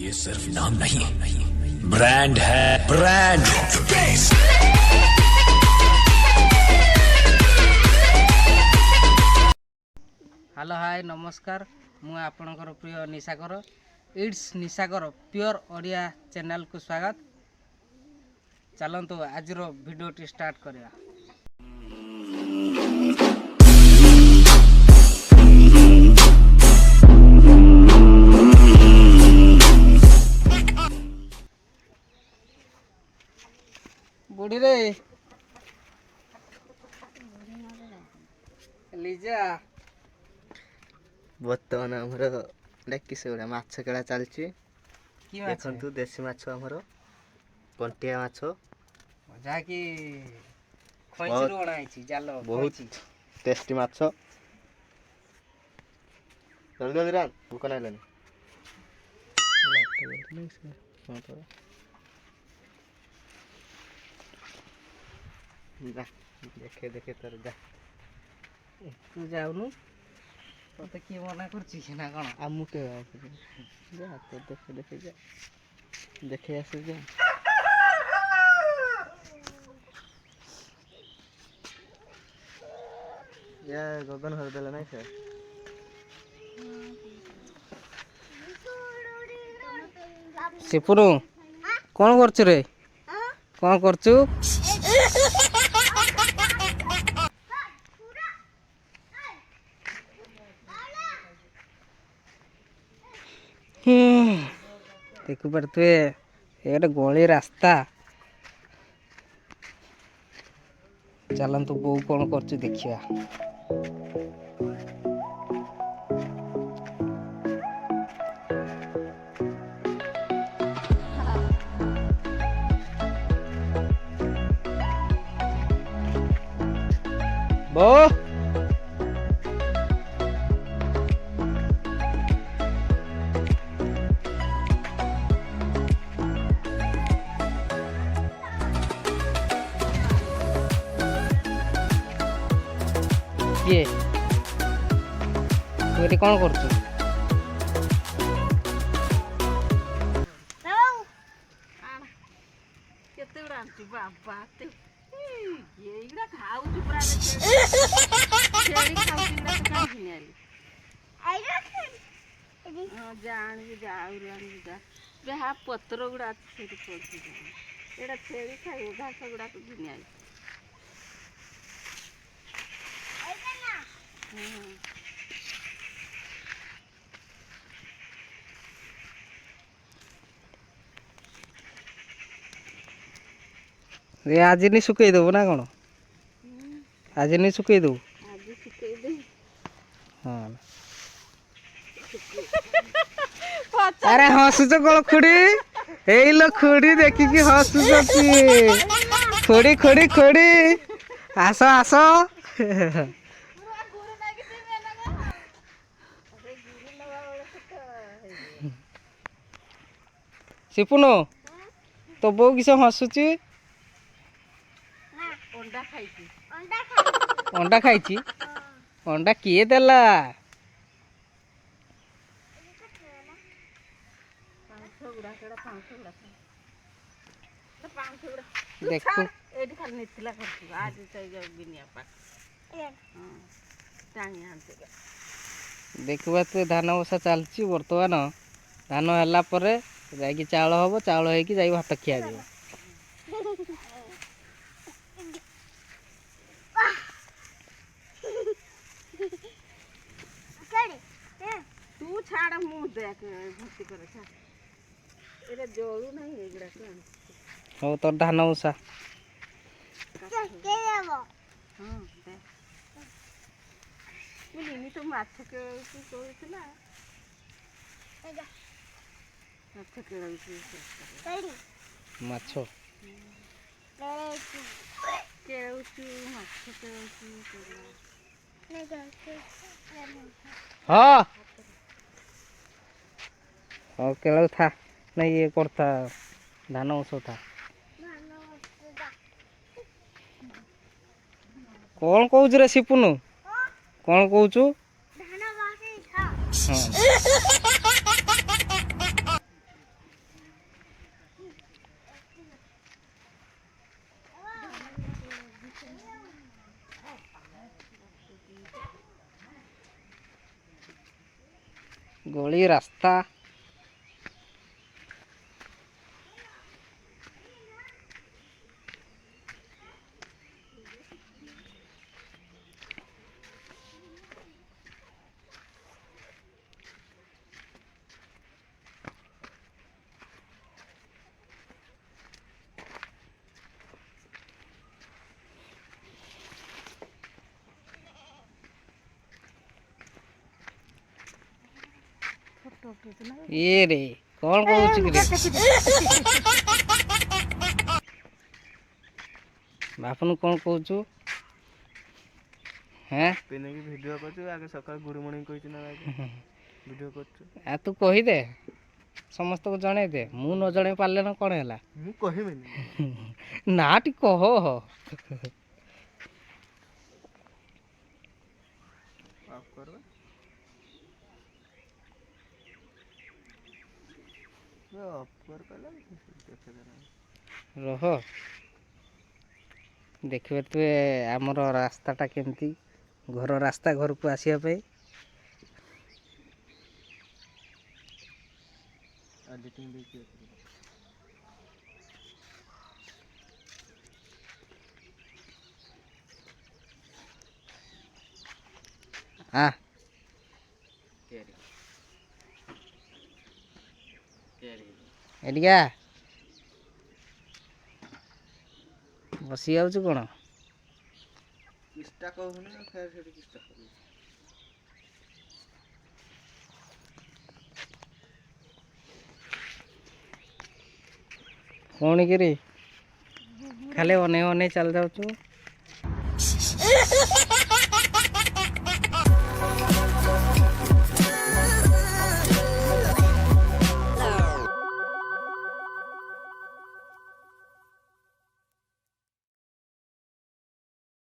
ये सिर्फ नाम नहीं, ब्रांड है, ब्रांड। हेलो हाय नमस्कार मु आपणकर प्रिय Nishakar it's Nishakar pure Odia channel को स्वागत। चलतु आज भिडियोटी स्टार्ट करिया। बुढ़ी रे लिजा बर्तमान आमर डाकी से गुड़ा माछ केड़ा चलची देखंतु देसी माछ आमर कंटिया माछ जाकी खैचरू बनाइछि जाल बहुत टेस्टी माछ। जल्दी जल्दी रान भूख नाइलानी जा देखे देखे तर जा तू जाऊनु तो किए मना करछि ना कोन आमु के जा तो देखे देखे जा देखे आसे जा या गगन हर देला नाही सर सिपुरु कोन करछु रे कोन करछु देखु पड़ते ये गली रास्ता चलतु बो कौन कर देखिया। बो ये तू एटी कौन करछु केते उड़ांती बाबा ते ये इगड़ा खाऊ छु पुरा छेड़ी खाऊ ना तो काई हिनेली आइरा हां जान भी जाऊ रान जा बे हा पत्र गुड़ा छेड़ी पड़छि एडा छेड़ी खाई घास गुड़ा तो दुनिया रे आज नहीं सुकई दो ना कौन आज नहीं सुकई दो आज सुकई दे हां अरे हसुच कल खुड़ी ए लो खुड़ी देखी कि हसुच खुड़ी खुड़ी खुड़ी आसो आसो सिपुनो तो बो किस हसुची अंडा खाई अंडा किए देला देखो एडी खाली नितला करछु आज तो बिनिया पाक टांगी हांते देखबा तो धान बसा चलची वर्तमान धान हला परे जाई चाउल हबो चाउल हे कि जाई भात खिया दियो तू छाड़ मुंह देख भक्ति करे छा एरे जोळू नहीं एगड़ा कोन हो तो धान बसा के लेबो हां दे मिनी तो माछ के कोइतला एजा माछ के लई माछो केउचू माछ केउचू हाँ हाँ केला था नहीं ये करता धान ओसो था कौन कहूँ रे सिपुनु कौन कहूँ गली रास्ता ये रे कौन कहूँ कि बापन कौन कहूँ हैं ପିନେକି ଭିଡ଼ିଓ କରୁଛୁ ଆଗେ ସକାଳେ ଗୁଡ଼ ମର୍ଣ୍ଣିଂ କହିଛୁ ନା ଆଗେ ଭିଡ଼ିଓ କରୁଛୁ आ तू कहीदे समस्त को जन दे मु न जन पारे ना कौन है ମୁଁ କହିବିନି ना टी कह ଅଫ୍ କର ଅଫ୍ କର କହିଲା रह देखिए तु आमर रास्ताटा केमती घर रास्ता घर को आसवाई एडिटिंग देखिए हाँ एडिया बसी जाऊँ कौन किस्टा कहूनी फेर सेठी किस्टा करू कौन कि खाली अने अने चल जाऊँ